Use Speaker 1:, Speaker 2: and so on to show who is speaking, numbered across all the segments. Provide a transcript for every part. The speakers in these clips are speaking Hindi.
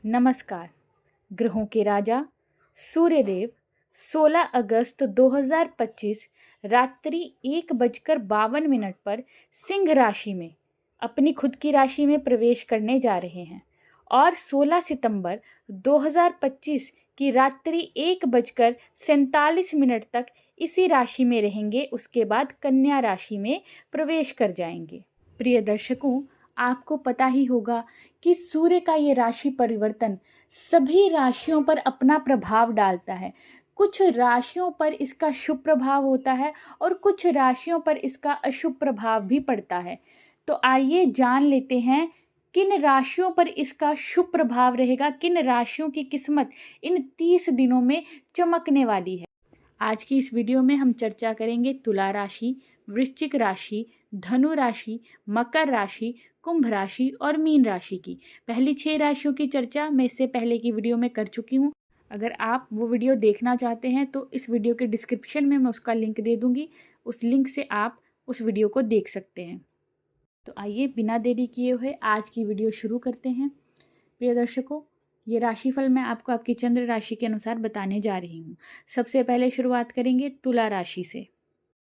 Speaker 1: नमस्कार। ग्रहों के राजा सूर्यदेव 16 अगस्त 2025 रात्रि 1:52 पर सिंह राशि में अपनी खुद की राशि में प्रवेश करने जा रहे हैं और 16 सितंबर 2025 की रात्रि 1:47 तक इसी राशि में रहेंगे। उसके बाद कन्या राशि में प्रवेश कर जाएंगे। प्रिय दर्शकों, आपको पता ही होगा कि सूर्य का ये राशि परिवर्तन सभी राशियों पर अपना प्रभाव डालता है। कुछ राशियों पर इसका शुभ प्रभाव होता है और कुछ राशियों पर इसका अशुभ प्रभाव भी पड़ता है। तो आइए जान लेते हैं किन राशियों पर इसका शुभ प्रभाव रहेगा, किन राशियों की किस्मत इन 30 दिनों में चमकने वाली है। आज की इस वीडियो में हम चर्चा करेंगे तुला राशि, वृश्चिक राशि, धनु राशि, मकर राशि, कुंभ राशि और मीन राशि की। पहली 6 राशियों की चर्चा मैं इससे पहले की वीडियो में कर चुकी हूँ। अगर आप वो वीडियो देखना चाहते हैं तो इस वीडियो के डिस्क्रिप्शन में मैं उसका लिंक दे दूँगी। उस लिंक से आप उस वीडियो को देख सकते हैं। तो आइए बिना देरी किए हुए आज की वीडियो शुरू करते हैं। प्रिय दर्शकों, ये राशिफल मैं आपको आपकी चंद्र राशि के अनुसार बताने जा रही हूँ। सबसे पहले शुरुआत करेंगे तुला राशि से।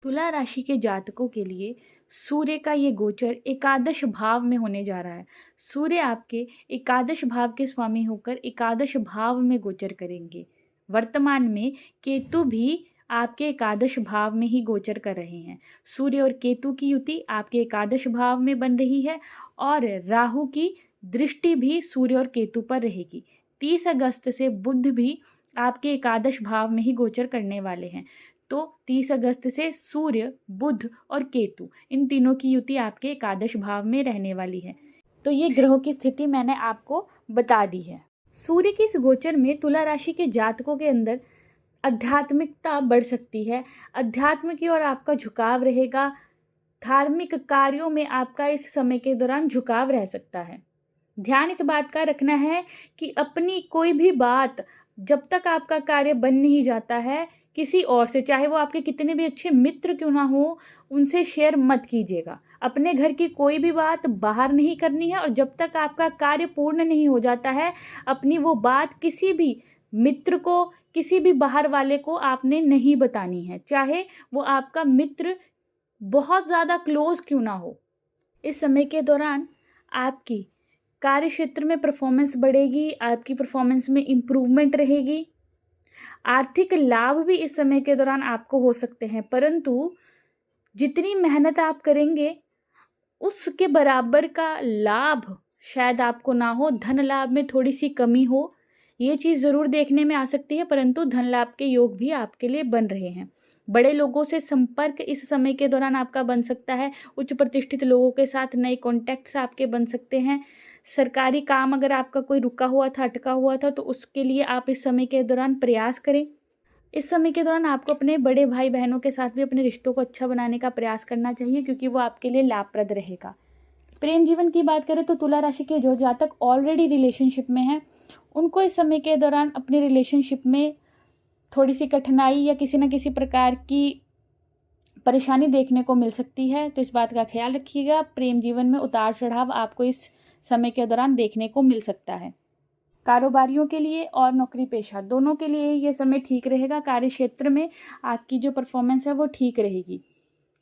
Speaker 1: तुला राशि के जातकों के लिए सूर्य का ये गोचर एकादश भाव में होने जा रहा है। सूर्य आपके एकादश भाव के स्वामी होकर एकादश भाव में गोचर करेंगे। वर्तमान में केतु भी आपके एकादश भाव में ही गोचर कर रहे हैं। सूर्य और केतु की युति आपके एकादश भाव में बन रही है और राहु की दृष्टि भी सूर्य और केतु पर रहेगी। 30 अगस्त से बुध भी आपके एकादश भाव में ही गोचर करने वाले हैं। तो 30 अगस्त से सूर्य, बुध और केतु इन तीनों की युति आपके एकादश भाव में रहने वाली है। तो ये ग्रहों की स्थिति मैंने आपको बता दी है। सूर्य के इस गोचर में तुला राशि के जातकों के अंदर आध्यात्मिकता बढ़ सकती है। अध्यात्म की ओर आपका झुकाव रहेगा। धार्मिक कार्यों में आपका इस समय के दौरान झुकाव रह सकता है। ध्यान इस बात का रखना है कि अपनी कोई भी बात जब तक आपका कार्य बन नहीं जाता है किसी और से, चाहे वो आपके कितने भी अच्छे मित्र क्यों ना हो, उनसे शेयर मत कीजिएगा। अपने घर की कोई भी बात बाहर नहीं करनी है और जब तक आपका कार्य पूर्ण नहीं हो जाता है अपनी वो बात किसी भी मित्र को, किसी भी बाहर वाले को आपने नहीं बतानी है, चाहे वो आपका मित्र बहुत ज़्यादा क्लोज क्यों ना हो। इस समय के दौरान आपकी कार्य क्षेत्र में परफॉर्मेंस बढ़ेगी, आपकी परफॉर्मेंस में इम्प्रूवमेंट रहेगी। आर्थिक लाभ भी इस समय के दौरान आपको हो सकते हैं, परंतु जितनी मेहनत आप करेंगे उसके बराबर का लाभ शायद आपको ना हो। धन लाभ में थोड़ी सी कमी हो, ये चीज़ ज़रूर देखने में आ सकती है, परंतु धन लाभ के योग भी आपके लिए बन रहे हैं। बड़े लोगों से संपर्क इस समय के दौरान आपका बन सकता है। उच्च प्रतिष्ठित लोगों के साथ नए कॉन्टैक्ट्स आपके बन सकते हैं। सरकारी काम अगर आपका कोई रुका हुआ था, अटका हुआ था, तो उसके लिए आप इस समय के दौरान प्रयास करें। इस समय के दौरान आपको अपने बड़े भाई बहनों के साथ भी अपने रिश्तों को अच्छा बनाने का प्रयास करना चाहिए, क्योंकि वो आपके लिए लाभप्रद रहेगा। प्रेम जीवन की बात करें तो तुला राशि के जो जातक ऑलरेडी रिलेशनशिप में हैं उनको इस समय के दौरान अपने रिलेशनशिप में थोड़ी सी कठिनाई या किसी न किसी प्रकार की परेशानी देखने को मिल सकती है। तो इस बात का ख्याल रखिएगा। प्रेम जीवन में उतार चढ़ाव आपको इस समय के दौरान देखने को मिल सकता है। कारोबारियों के लिए और नौकरी पेशा दोनों के लिए ये समय ठीक रहेगा। कार्य क्षेत्र में आपकी जो परफॉर्मेंस है वो ठीक रहेगी।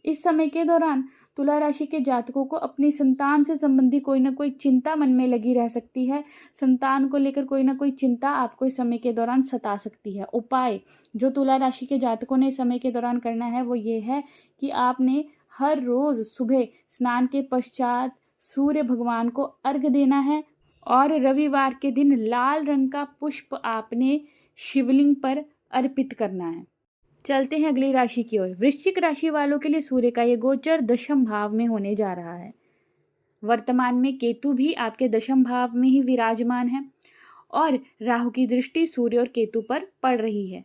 Speaker 1: इस समय के दौरान तुला राशि के जातकों को अपनी संतान से संबंधी कोई ना कोई चिंता मन में लगी रह सकती है। संतान को लेकर कोई ना कोई चिंता आपको इस समय के दौरान सता सकती है। उपाय जो तुला राशि के जातकों ने इस समय के दौरान करना है वो ये है कि आपने हर रोज़ सुबह स्नान के पश्चात सूर्य भगवान को अर्घ्य देना है और रविवार के दिन लाल रंग का पुष्प आपने शिवलिंग पर अर्पित करना है। चलते हैं अगली राशि की ओर। वृश्चिक राशि वालों के लिए सूर्य का ये गोचर दशम भाव में होने जा रहा है। वर्तमान में केतु भी आपके दशम भाव में ही विराजमान है और राहु की दृष्टि सूर्य और केतु पर पड़ रही है।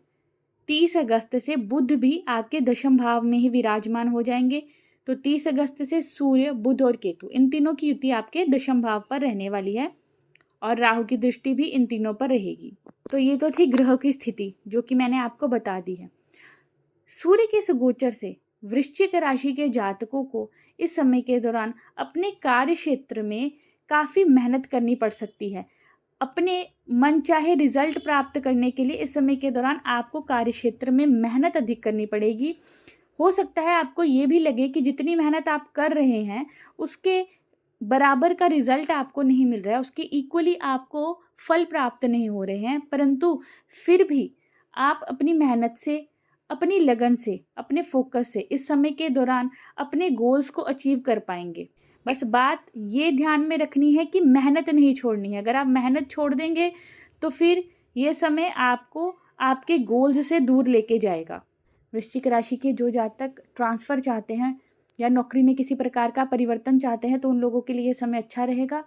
Speaker 1: 30 अगस्त से बुध भी आपके दशम भाव में ही विराजमान हो जाएंगे। तो 30 अगस्त से सूर्य, बुध और केतु इन तीनों की युति आपके दशम भाव पर रहने वाली है और राहु की दृष्टि भी इन तीनों पर रहेगी। तो ये तो थी ग्रह की स्थिति जो कि मैंने आपको बता दी है। सूर्य के इस गोचर से वृश्चिक राशि के जातकों को इस समय के दौरान अपने कार्य क्षेत्र में काफ़ी मेहनत करनी पड़ सकती है। अपने मनचाहे रिजल्ट प्राप्त करने के लिए इस समय के दौरान आपको कार्यक्षेत्र में मेहनत अधिक करनी पड़ेगी। हो सकता है आपको ये भी लगे कि जितनी मेहनत आप कर रहे हैं उसके बराबर का रिजल्ट आपको नहीं मिल रहा है, उसके इक्वली आपको फल प्राप्त नहीं हो रहे हैं, परंतु फिर भी आप अपनी मेहनत से, अपनी लगन से, अपने फोकस से इस समय के दौरान अपने गोल्स को अचीव कर पाएंगे। बस बात ये ध्यान में रखनी है कि मेहनत नहीं छोड़नी है। अगर आप मेहनत छोड़ देंगे तो फिर ये समय आपको आपके गोल्स से दूर लेके जाएगा। वृश्चिक राशि के जो जातक ट्रांसफ़र चाहते हैं या नौकरी में किसी प्रकार का परिवर्तन चाहते हैं तो उन लोगों के लिए ये समय अच्छा रहेगा।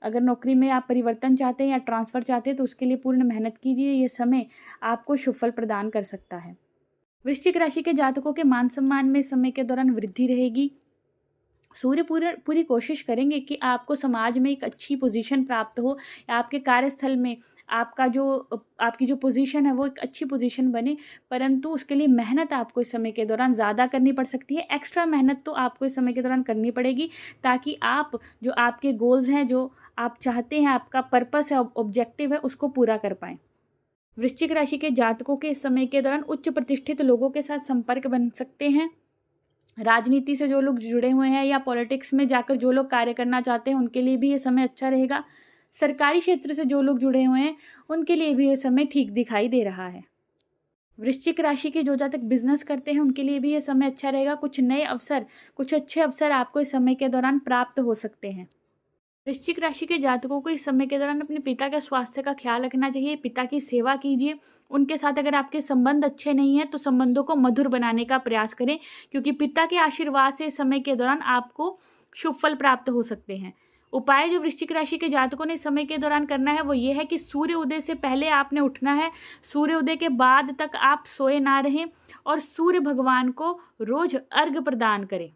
Speaker 1: अगर नौकरी में आप परिवर्तन चाहते हैं या ट्रांसफ़र चाहते हैं तो उसके लिए पूर्ण मेहनत कीजिए। ये समय आपको शुभ फल प्रदान कर सकता है। वृश्चिक राशि के जातकों के मान सम्मान में समय के दौरान वृद्धि रहेगी। सूर्य पूरी कोशिश करेंगे कि आपको समाज में एक अच्छी पोजीशन प्राप्त हो, या आपके कार्यस्थल में आपकी जो पोजीशन है वो एक अच्छी पोजीशन बने, परंतु उसके लिए मेहनत आपको इस समय के दौरान ज़्यादा करनी पड़ सकती है। एक्स्ट्रा मेहनत तो आपको इस समय के दौरान करनी पड़ेगी ताकि आप जो आपके गोल्स हैं, जो आप चाहते हैं, आपका पर्पस है, ऑब्जेक्टिव है, उसको पूरा कर पाएँ। वृश्चिक राशि के जातकों के इस समय के दौरान उच्च प्रतिष्ठित लोगों के साथ संपर्क बन सकते हैं। राजनीति से जो लोग जुड़े हुए हैं या पॉलिटिक्स में जाकर जो लोग कार्य करना चाहते हैं उनके लिए भी ये समय अच्छा रहेगा। सरकारी क्षेत्र से जो लोग जुड़े हुए हैं उनके लिए भी ये समय ठीक दिखाई दे रहा है। वृश्चिक राशि के जो जातक बिजनेस करते हैं उनके लिए भी ये समय अच्छा रहेगा। कुछ अच्छे अवसर आपको इस समय के दौरान प्राप्त हो सकते हैं। वृश्चिक राशि के जातकों को इस समय के दौरान अपने पिता के स्वास्थ्य का ख्याल रखना चाहिए। पिता की सेवा कीजिए। उनके साथ अगर आपके संबंध अच्छे नहीं हैं तो संबंधों को मधुर बनाने का प्रयास करें, क्योंकि पिता के आशीर्वाद से इस समय के दौरान आपको शुभ फल प्राप्त हो सकते हैं। उपाय जो वृश्चिक राशि के जातकों ने इस समय के दौरान करना है वो ये है कि सूर्य उदय से पहले आपने उठना है। सूर्य उदय के बाद तक आप सोए ना रहें और सूर्य भगवान को रोज अर्घ्य प्रदान करें।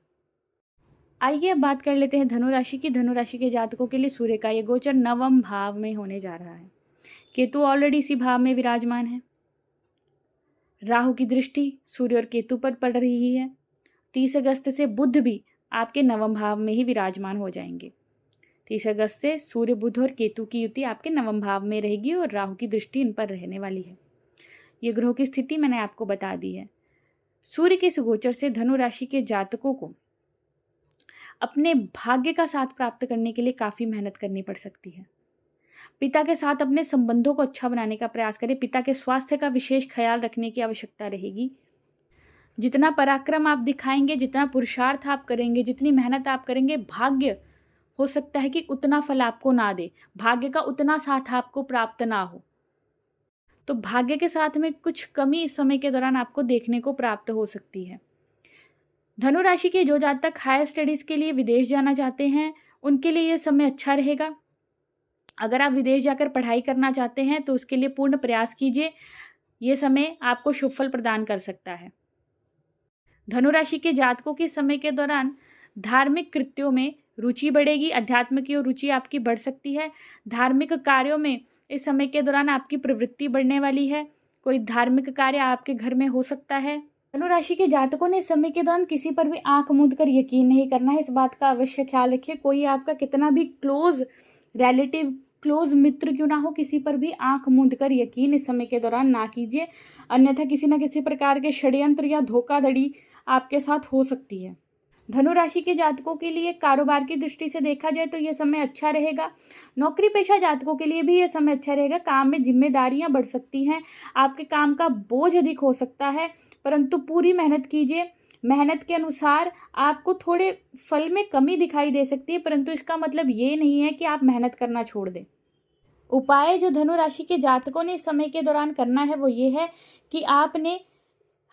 Speaker 1: आइए अब बात कर लेते हैं धनु राशि की। धनु राशि के जातकों के लिए सूर्य का ये गोचर नवम भाव में होने जा रहा है। केतु ऑलरेडी इसी भाव में विराजमान है। राहु की दृष्टि सूर्य और केतु पर पड़ रही है। 30 अगस्त से बुध भी आपके नवम भाव में ही विराजमान हो जाएंगे। 30 अगस्त से सूर्य, बुध और केतु की युति आपके नवम भाव में रहेगी और राहु की दृष्टि इन पर रहने वाली है। ये ग्रहों की स्थिति मैंने आपको बता दी है। सूर्य के इस गोचर से धनु राशि के जातकों को अपने भाग्य का साथ प्राप्त करने के लिए काफ़ी मेहनत करनी पड़ सकती है। पिता के साथ अपने संबंधों को अच्छा बनाने का प्रयास करें। पिता के स्वास्थ्य का विशेष ख्याल रखने की आवश्यकता रहेगी। जितना पराक्रम आप दिखाएंगे, जितना पुरुषार्थ आप करेंगे, जितनी मेहनत आप करेंगे, भाग्य हो सकता है कि उतना फल आपको ना दे, भाग्य का उतना साथ आपको प्राप्त ना हो। तो भाग्य के साथ में कुछ कमी इस समय के दौरान आपको देखने को प्राप्त हो सकती है। धनु राशि के जो जातक हायर स्टडीज़ के लिए विदेश जाना चाहते हैं उनके लिए यह समय अच्छा रहेगा। अगर आप विदेश जाकर पढ़ाई करना चाहते हैं तो उसके लिए पूर्ण प्रयास कीजिए। ये समय आपको शुभ फल प्रदान कर सकता है। धनु राशि के जातकों के समय के दौरान धार्मिक कृत्यों में रुचि बढ़ेगी। अध्यात्म की ओर रुचि आपकी बढ़ सकती है। धार्मिक कार्यों में इस समय के दौरान आपकी प्रवृत्ति बढ़ने वाली है। कोई धार्मिक कार्य आपके घर में हो सकता है। धनु राशि के जातकों ने इस समय के दौरान किसी पर भी आंख मूंद कर यकीन नहीं करना है। इस बात का अवश्य ख्याल रखिए। कोई आपका कितना भी क्लोज रिलेटिव, क्लोज मित्र क्यों ना हो, किसी पर भी आंख मूंद कर यकीन इस समय के दौरान ना कीजिए, अन्यथा किसी न किसी प्रकार के षड्यंत्र या धोखाधड़ी आपके साथ हो सकती है। धनु राशि के जातकों के लिए कारोबार की दृष्टि से देखा जाए तो यह समय अच्छा रहेगा। नौकरी पेशा जातकों के लिए भी यह समय अच्छा रहेगा। काम में जिम्मेदारियां बढ़ सकती हैं। आपके काम का बोझ अधिक हो सकता है, परंतु पूरी मेहनत कीजिए। मेहनत के अनुसार आपको थोड़े फल में कमी दिखाई दे सकती है, परंतु इसका मतलब ये नहीं है कि आप मेहनत करना छोड़ दें। उपाय जो धनु राशि के जातकों ने इस समय के दौरान करना है वो ये है कि आपने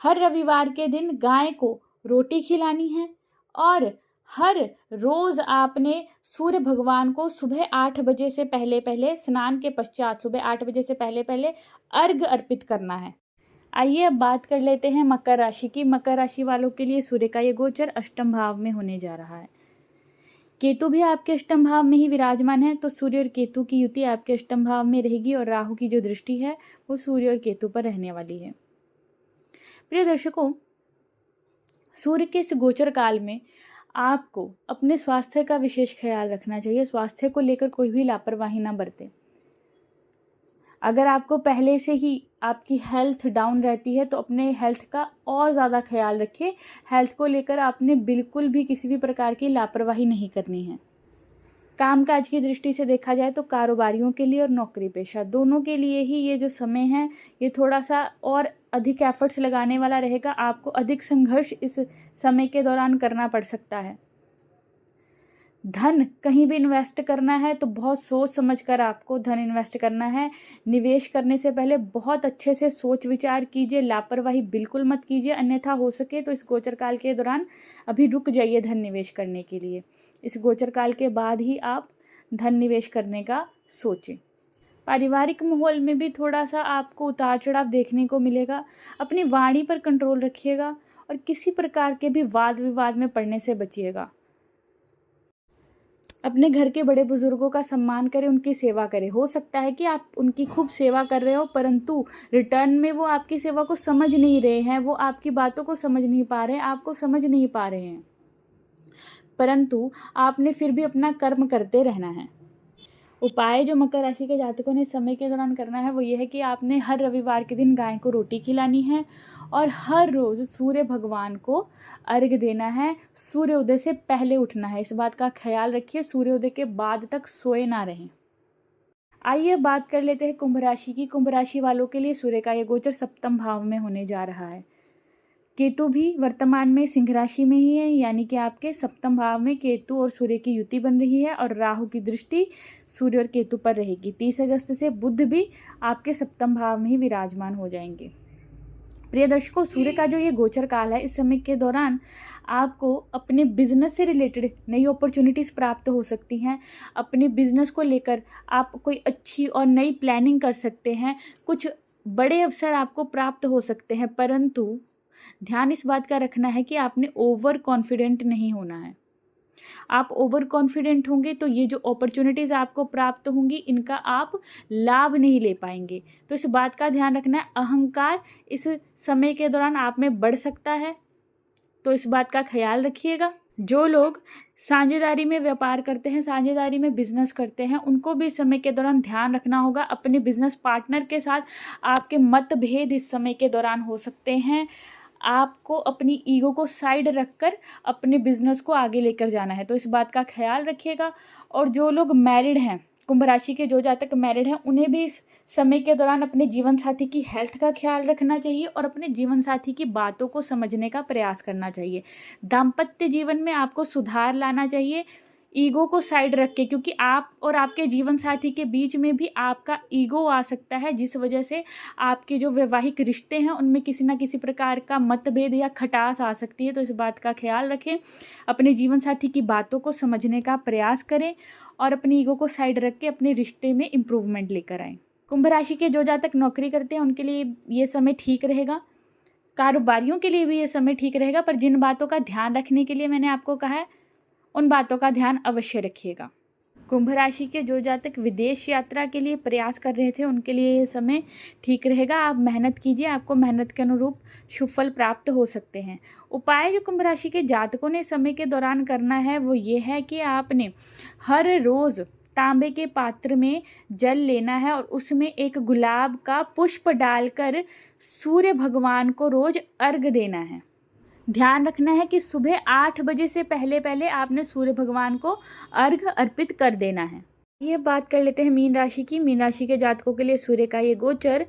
Speaker 1: हर रविवार के दिन गाय को रोटी खिलानी है और हर रोज आपने सूर्य भगवान को सुबह 8 बजे से पहले स्नान के पश्चात सुबह 8 बजे से पहले अर्घ्य अर्पित करना है। आइए अब बात कर लेते हैं मकर राशि की। मकर राशि वालों के लिए सूर्य का ये गोचर अष्टम भाव में होने जा रहा है। केतु भी आपके अष्टम भाव में ही विराजमान है, तो सूर्य और केतु की युति आपके अष्टम भाव में रहेगी और राहु की जो दृष्टि है वो सूर्य और केतु पर रहने वाली है। प्रिय दर्शकों, सूर्य के इस गोचर काल में आपको अपने स्वास्थ्य का विशेष ख्याल रखना चाहिए। स्वास्थ्य को लेकर कोई भी लापरवाही ना बरतें। अगर आपको पहले से ही आपकी हेल्थ डाउन रहती है तो अपने हेल्थ का और ज़्यादा ख्याल रखिए। हेल्थ को लेकर आपने बिल्कुल भी किसी भी प्रकार की लापरवाही नहीं करनी है। कामकाज की दृष्टि से देखा जाए तो कारोबारियों के लिए और नौकरी पेशा दोनों के लिए ही ये जो समय है ये थोड़ा सा और अधिक एफर्ट्स लगाने वाला रहेगा। आपको अधिक संघर्ष इस समय के दौरान करना पड़ सकता है। धन कहीं भी इन्वेस्ट करना है तो बहुत सोच समझकर आपको धन इन्वेस्ट करना है। निवेश करने से पहले बहुत अच्छे से सोच विचार कीजिए, लापरवाही बिल्कुल मत कीजिए, अन्यथा हो सके तो इस गोचर काल के दौरान अभी रुक जाइए धन निवेश करने के लिए। इस गोचर काल के बाद ही आप धन निवेश करने का सोचें। पारिवारिक माहौल में भी थोड़ा सा आपको उतार चढ़ाव देखने को मिलेगा। अपनी वाणी पर कंट्रोल रखिएगा और किसी प्रकार के भी वाद विवाद में पड़ने से बचिएगा। अपने घर के बड़े बुजुर्गों का सम्मान करें, उनकी सेवा करें। हो सकता है कि आप उनकी खूब सेवा कर रहे हो परंतु रिटर्न में वो आपकी सेवा को समझ नहीं रहे हैं, वो आपकी बातों को समझ नहीं पा रहे हैं, आपको समझ नहीं पा रहे हैं, परंतु आपने फिर भी अपना कर्म करते रहना है। उपाय जो मकर राशि के जातकों ने समय के दौरान करना है वो ये है कि आपने हर रविवार के दिन गाय को रोटी खिलानी है और हर रोज़ सूर्य भगवान को अर्घ्य देना है। सूर्योदय से पहले उठना है, इस बात का ख्याल रखिए। सूर्योदय के बाद तक सोए ना रहें। आइए बात कर लेते हैं कुंभ राशि की। कुंभ राशि वालों के लिए सूर्य का ये गोचर सप्तम भाव में होने जा रहा है। केतु भी वर्तमान में सिंह राशि में ही है, यानी कि आपके सप्तम भाव में केतु और सूर्य की युति बन रही है और राहु की दृष्टि सूर्य और केतु पर रहेगी। 30 अगस्त से बुध भी आपके सप्तम भाव में ही विराजमान हो जाएंगे। प्रिय दर्शकों, सूर्य का जो ये गोचर काल है इस समय के दौरान आपको अपने बिजनेस से रिलेटेड नई अपॉर्चुनिटीज़ प्राप्त हो सकती हैं। अपने बिजनेस को लेकर आप कोई अच्छी और नई प्लानिंग कर सकते हैं। कुछ बड़े अवसर आपको प्राप्त हो सकते हैं, परंतु ध्यान इस बात का रखना है कि आपने ओवर कॉन्फिडेंट नहीं होना है। आप ओवर कॉन्फिडेंट होंगे तो ये जो अपॉर्चुनिटीज़ आपको प्राप्त होंगी इनका आप लाभ नहीं ले पाएंगे। तो इस बात का ध्यान रखना है। अहंकार इस समय के दौरान आप में बढ़ सकता है, तो इस बात का ख्याल रखिएगा। जो लोग साझेदारी में व्यापार करते हैं, साझेदारी में बिजनेस करते हैं, उनको भी इस समय के दौरान ध्यान रखना होगा। अपने बिजनेस पार्टनर के साथ आपके मतभेद इस समय के दौरान हो सकते हैं। आपको अपनी ईगो को साइड रखकर अपने बिजनेस को आगे लेकर जाना है, तो इस बात का ख्याल रखिएगा। और जो लोग मैरिड हैं, कुंभ राशि के जो जातक मैरिड हैं, उन्हें भी इस समय के दौरान अपने जीवन साथी की हेल्थ का ख्याल रखना चाहिए और अपने जीवन साथी की बातों को समझने का प्रयास करना चाहिए। दाम्पत्य जीवन में आपको सुधार लाना चाहिए, ईगो को साइड रख के, क्योंकि आप और आपके जीवन साथी के बीच में भी आपका ईगो आ सकता है, जिस वजह से आपके जो वैवाहिक रिश्ते हैं उनमें किसी ना किसी प्रकार का मतभेद या खटास आ सकती है। तो इस बात का ख्याल रखें, अपने जीवन साथी की बातों को समझने का प्रयास करें और अपनी ईगो को साइड रख के अपने रिश्ते में इम्प्रूवमेंट लेकर आएँ। कुंभ राशि के जो जातक नौकरी करते हैं उनके लिए ये समय ठीक रहेगा। कारोबारियों के लिए भी ये समय ठीक रहेगा, पर जिन बातों का ध्यान रखने के लिए मैंने आपको कहा है उन बातों का ध्यान अवश्य रखिएगा। कुंभ राशि के जो जातक विदेश यात्रा के लिए प्रयास कर रहे थे उनके लिए ये समय ठीक रहेगा। आप मेहनत कीजिए, आपको मेहनत के अनुरूप शुभ फल प्राप्त हो सकते हैं। उपाय जो कुंभ राशि के जातकों ने समय के दौरान करना है वो ये है कि आपने हर रोज़ तांबे के पात्र में जल लेना है और उसमें एक गुलाब का पुष्प डालकर सूर्य भगवान को रोज अर्घ देना है। ध्यान रखना है कि सुबह 8 बजे से पहले पहले आपने सूर्य भगवान को अर्घ अर्पित कर देना है। ये बात कर लेते हैं मीन राशि की। मीन राशि के जातकों के लिए सूर्य का ये गोचर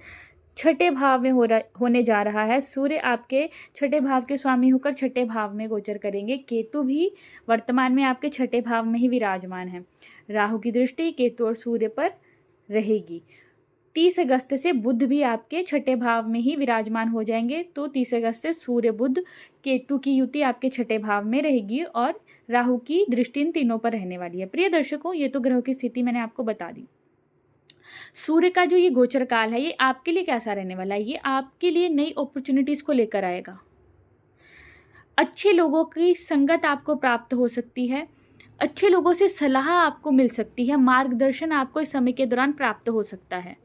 Speaker 1: छठे भाव में होने जा रहा है। सूर्य आपके छठे भाव के स्वामी होकर छठे भाव में गोचर करेंगे। केतु भी वर्तमान में आपके छठे भाव में ही विराजमान है। राहु की दृष्टि केतु और सूर्य पर रहेगी। 30 अगस्त से बुध भी आपके छठे भाव में ही विराजमान हो जाएंगे। तो 30 अगस्त से सूर्य बुध केतु की युति आपके छठे भाव में रहेगी और राहु की दृष्टि इन तीनों पर रहने वाली है। प्रिय दर्शकों, ये तो ग्रहों की स्थिति मैंने आपको बता दी। सूर्य का जो ये गोचर काल है ये आपके लिए कैसा रहने वाला है? ये आपके लिए नई अपॉर्चुनिटीज़ को लेकर आएगा। अच्छे लोगों की संगत आपको प्राप्त हो सकती है, अच्छे लोगों से सलाह आपको मिल सकती है, मार्गदर्शन आपको इस समय के दौरान प्राप्त हो सकता है।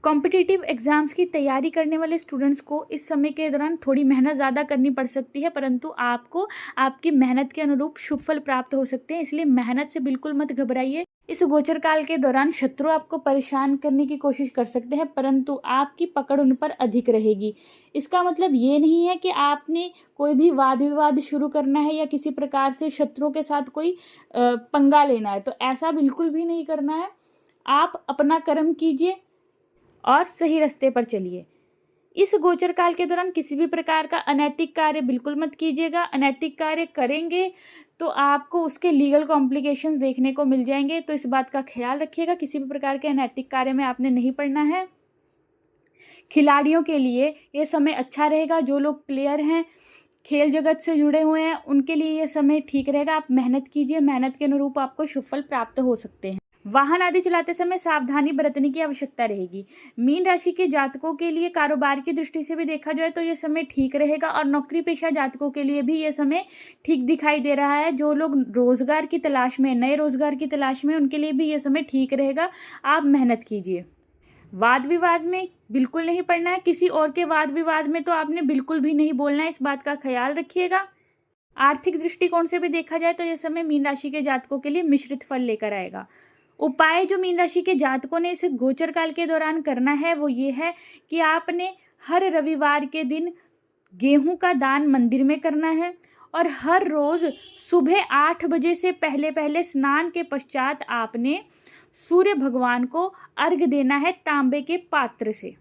Speaker 1: कॉम्पिटिटिव एग्जाम्स की तैयारी करने वाले स्टूडेंट्स को इस समय के दौरान थोड़ी मेहनत ज़्यादा करनी पड़ सकती है, परंतु आपको आपकी मेहनत के अनुरूप शुभ फल प्राप्त हो सकते हैं। इसलिए मेहनत से बिल्कुल मत घबराइए। इस गोचर काल के दौरान शत्रु आपको परेशान करने की कोशिश कर सकते हैं, परंतु आपकी पकड़ उन पर अधिक रहेगी। इसका मतलब ये नहीं है कि आपने कोई भी वाद विवाद शुरू करना है या किसी प्रकार से शत्रुओं के साथ कोई पंगा लेना है, तो ऐसा बिल्कुल भी नहीं करना है। आप अपना कर्म कीजिए और सही रास्ते पर चलिए। इस गोचर काल के दौरान किसी भी प्रकार का अनैतिक कार्य बिल्कुल मत कीजिएगा। अनैतिक कार्य करेंगे तो आपको उसके लीगल कॉम्प्लिकेशंस देखने को मिल जाएंगे, तो इस बात का ख्याल रखिएगा। किसी भी प्रकार के अनैतिक कार्य में आपने नहीं पड़ना है। खिलाड़ियों के लिए ये समय अच्छा रहेगा। जो लोग प्लेयर हैं, खेल जगत से जुड़े हुए हैं, उनके लिए ये समय ठीक रहेगा। आप मेहनत कीजिए, मेहनत के अनुरूप आपको शुभ फल प्राप्त हो सकते हैं। वाहन आदि चलाते समय सावधानी बरतने की आवश्यकता रहेगी। मीन राशि के जातकों के लिए कारोबार की दृष्टि से भी देखा जाए तो ये समय ठीक रहेगा, और नौकरी पेशा जातकों के लिए भी ये समय ठीक दिखाई दे रहा है। जो लोग रोजगार की तलाश में, नए रोजगार की तलाश में, उनके लिए भी ये समय ठीक रहेगा। आप मेहनत कीजिए। वाद विवाद में बिल्कुल नहीं पड़ना है। किसी और के वाद विवाद में तो आपने बिल्कुल भी नहीं बोलना है, इस बात का ख्याल रखिएगा। आर्थिक दृष्टिकोण से भी देखा जाए तो यह समय मीन राशि के जातकों के लिए मिश्रित फल लेकर आएगा। उपाय जो मीन राशि के जातकों ने इस गोचर काल के दौरान करना है वो ये है कि आपने हर रविवार के दिन गेहूं का दान मंदिर में करना है, और हर रोज सुबह 8 बजे से पहले पहले स्नान के पश्चात आपने सूर्य भगवान को अर्घ देना है तांबे के पात्र से।